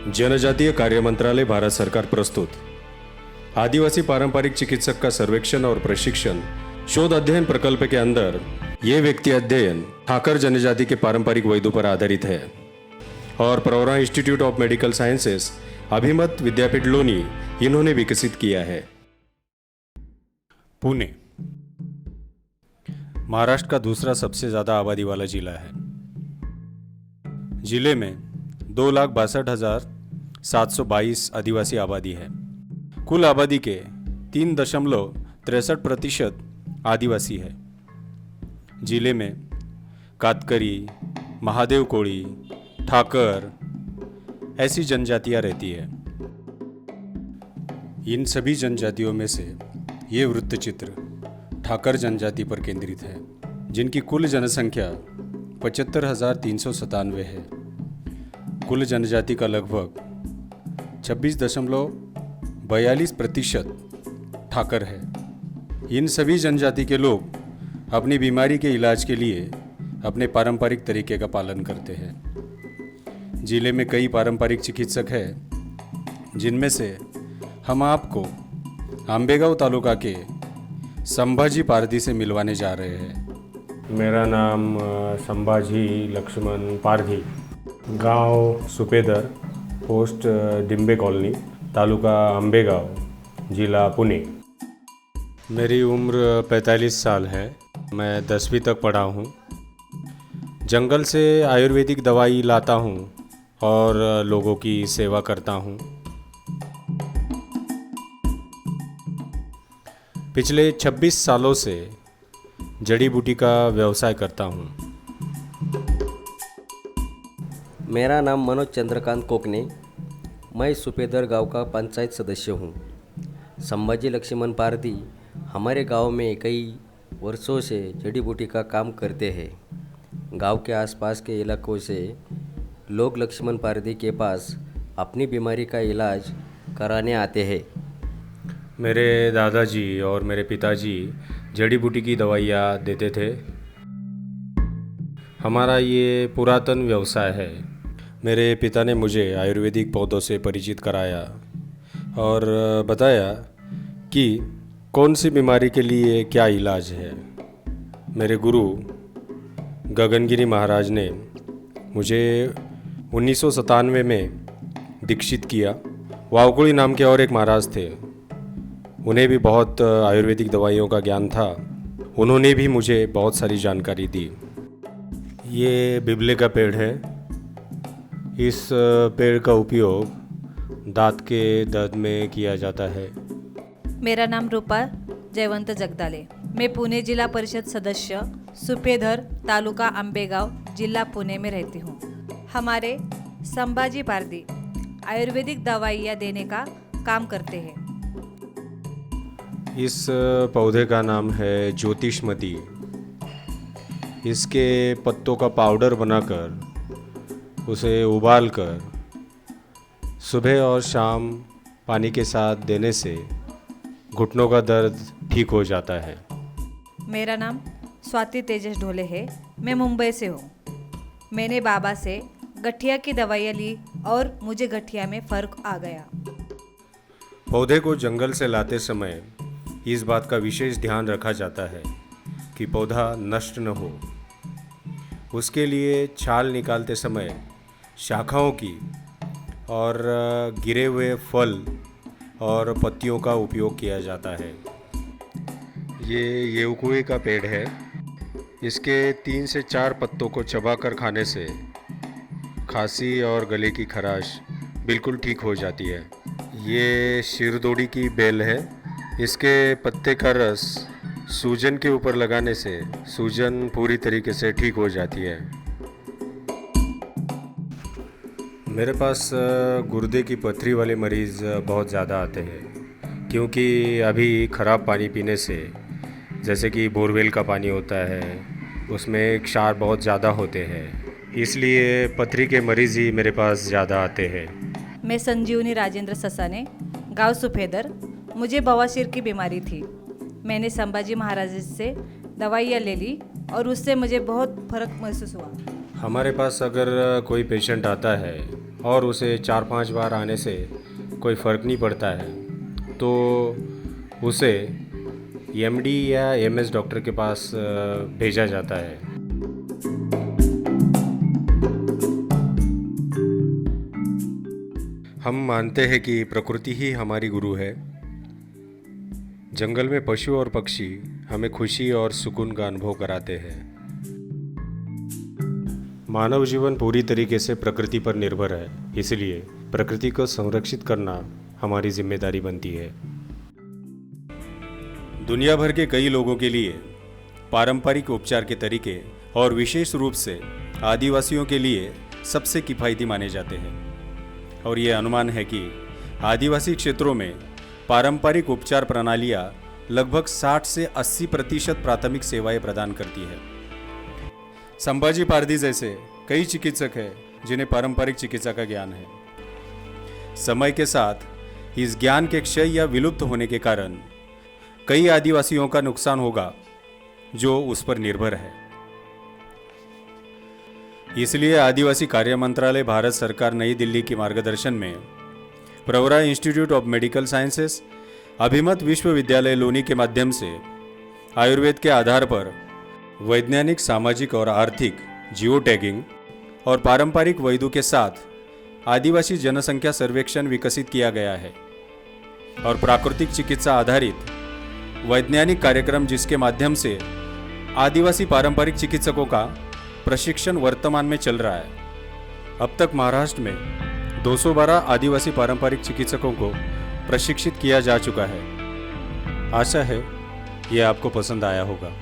जनजातीय कार्य मंत्रालय भारत सरकार प्रस्तुत आदिवासी पारंपरिक चिकित्सक का सर्वेक्षण और प्रशिक्षण शोध अध्ययन प्रकल्प के अंदर ये व्यक्ति अध्ययन ठाकर जनजाति के पारंपरिक वैद्यों पर आधारित है और Pravara institute of medical sciences अभिमत विद्यापीठ लोनी इन्होंने विकसित किया है। पुणे महाराष्ट्र का दूसरा सबसे ज़्यादा आबादी वाला जिला है। जिले में 2,62,722 आदिवासी आबादी है। कुल आबादी के 3.63% आदिवासी है। जिले में कातकरी, महादेव कोड़ी, ठाकर ऐसी जनजातियां रहती है। इन सभी जनजातियों में से ये वृत्तचित्र ठाकर जनजाति पर केंद्रित है, जिनकी कुल जनसंख्या 75,397 है। कुल जनजाति का लगभग 26.42% ठाकर है। इन सभी जनजाति के लोग अपनी बीमारी के इलाज के लिए अपने पारंपरिक तरीके का पालन करते हैं। जिले में कई पारंपरिक चिकित्सक हैं, जिनमें से हम आपको आंबेगांव तालुका के संभाजी पारधी से मिलवाने जा रहे हैं। मेरा नाम संभाजी लक्ष्मण पारधी, गांव सुपेदर, पोस्ट डिम्बे कॉलोनी, तालुका आंबेगांव, जिला पुणे। मेरी उम्र 45 साल है। मैं 10वीं तक पढ़ा हूँ। जंगल से आयुर्वेदिक दवाई लाता हूँ और लोगों की सेवा करता हूँ। पिछले 26 सालों से जड़ी बूटी का व्यवसाय करता हूँ। मेरा नाम मनोज चंद्रकांत कोकने। मैं सुपेदर गांव का पंचायत सदस्य हूँ। संभाजी लक्ष्मण पारधी हमारे गांव में कई वर्षों से जड़ी बूटी का काम करते हैं। गांव के आसपास के इलाकों से लोग लक्ष्मण पारधी के पास अपनी बीमारी का इलाज कराने आते हैं। मेरे दादाजी और मेरे पिताजी जड़ी बूटी की दवाइयाँ देते थे। हमारा ये पुरातन व्यवसाय है। मेरे पिता ने मुझे आयुर्वेदिक पौधों से परिचित कराया और बताया कि कौन सी बीमारी के लिए क्या इलाज है। मेरे गुरु गगनगिरी महाराज ने मुझे 1997 में दीक्षित किया। वावकुड़ी नाम के और एक महाराज थे, उन्हें भी बहुत आयुर्वेदिक दवाइयों का ज्ञान था। उन्होंने भी मुझे बहुत सारी जानकारी दी। ये बिबले का पेड़ है। इस पेड़ का उपयोग दांत के दर्द में किया जाता है। मेरा नाम रूपा जयवंत जगदाले। मैं पुणे जिला परिषद सदस्य सुपेधर, तालुका आंबेगांव, जिला पुणे में रहती हूँ। हमारे संभाजी पारधी आयुर्वेदिक दवाइयाँ देने का काम करते हैं। इस पौधे का नाम है ज्योतिषमती। इसके पत्तों का पाउडर बनाकर उसे उबालकर सुबह और शाम पानी के साथ देने से घुटनों का दर्द ठीक हो जाता है। मेरा नाम स्वाति तेजस ढोले है। मैं मुंबई से हूँ। मैंने बाबा से गठिया की दवाइयाँ ली और मुझे गठिया में फ़र्क आ गया। पौधे को जंगल से लाते समय इस बात का विशेष ध्यान रखा जाता है कि पौधा नष्ट न हो। उसके लिए छाल निकालते समय शाखाओं की और गिरे हुए फल और पत्तियों का उपयोग किया जाता है। ये येवकुई का पेड़ है। इसके 3 से 4 पत्तों को चबाकर खाने से खांसी और गले की खराश बिल्कुल ठीक हो जाती है। ये शिरदोड़ी की बेल है। इसके पत्ते का रस सूजन के ऊपर लगाने से सूजन पूरी तरीके से ठीक हो जाती है। मेरे पास गुर्दे की पथरी वाले मरीज़ बहुत ज़्यादा आते हैं, क्योंकि अभी ख़राब पानी पीने से, जैसे कि बोरवेल का पानी होता है, उसमें क्षार बहुत ज़्यादा होते हैं, इसलिए पथरी के मरीज़ ही मेरे पास ज़्यादा आते हैं। मैं संजीवनी राजेंद्र ससाने, गांव सुपेदर। मुझे बवासीर की बीमारी थी। मैंने संभाजी महाराज से दवाइयाँ ले ली और उससे मुझे बहुत फ़र्क महसूस हुआ। हमारे पास अगर कोई पेशेंट आता है और उसे 4-5 बार आने से कोई फ़र्क नहीं पड़ता है तो उसे एमडी या एमएस डॉक्टर के पास भेजा जाता है। हम मानते हैं कि प्रकृति ही हमारी गुरु है। जंगल में पशु और पक्षी हमें खुशी और सुकून का अनुभव कराते हैं। मानव जीवन पूरी तरीके से प्रकृति पर निर्भर है, इसलिए प्रकृति को संरक्षित करना हमारी जिम्मेदारी बनती है। दुनिया भर के कई लोगों के लिए पारंपरिक उपचार के तरीके और विशेष रूप से आदिवासियों के लिए सबसे किफ़ायती माने जाते हैं और ये अनुमान है कि आदिवासी क्षेत्रों में पारंपरिक उपचार प्रणालियाँ लगभग 60 से 80% प्राथमिक सेवाएं प्रदान करती है। संभाजी पारधी जैसे कई चिकित्सक हैं जिन्हें पारंपरिक चिकित्सा का ज्ञान है। समय के साथ इस ज्ञान के क्षय या विलुप्त होने के कारण कई आदिवासियों का नुकसान होगा जो उस पर निर्भर है। इसलिए आदिवासी कार्य मंत्रालय भारत सरकार नई दिल्ली के मार्गदर्शन में Pravara institute of medical sciences, अभिमत विश्वविद्यालय लोनी के माध्यम से आयुर्वेद के आधार पर वैज्ञानिक, सामाजिक और आर्थिक जियो टैगिंग और पारंपरिक वैद्यों के साथ आदिवासी जनसंख्या सर्वेक्षण विकसित किया गया है और प्राकृतिक चिकित्सा आधारित वैज्ञानिक कार्यक्रम जिसके माध्यम से आदिवासी पारंपरिक चिकित्सकों का प्रशिक्षण वर्तमान में चल रहा है। अब तक महाराष्ट्र में 212 आदिवासी पारंपरिक चिकित्सकों को प्रशिक्षित किया जा चुका है। आशा है ये आपको पसंद आया होगा।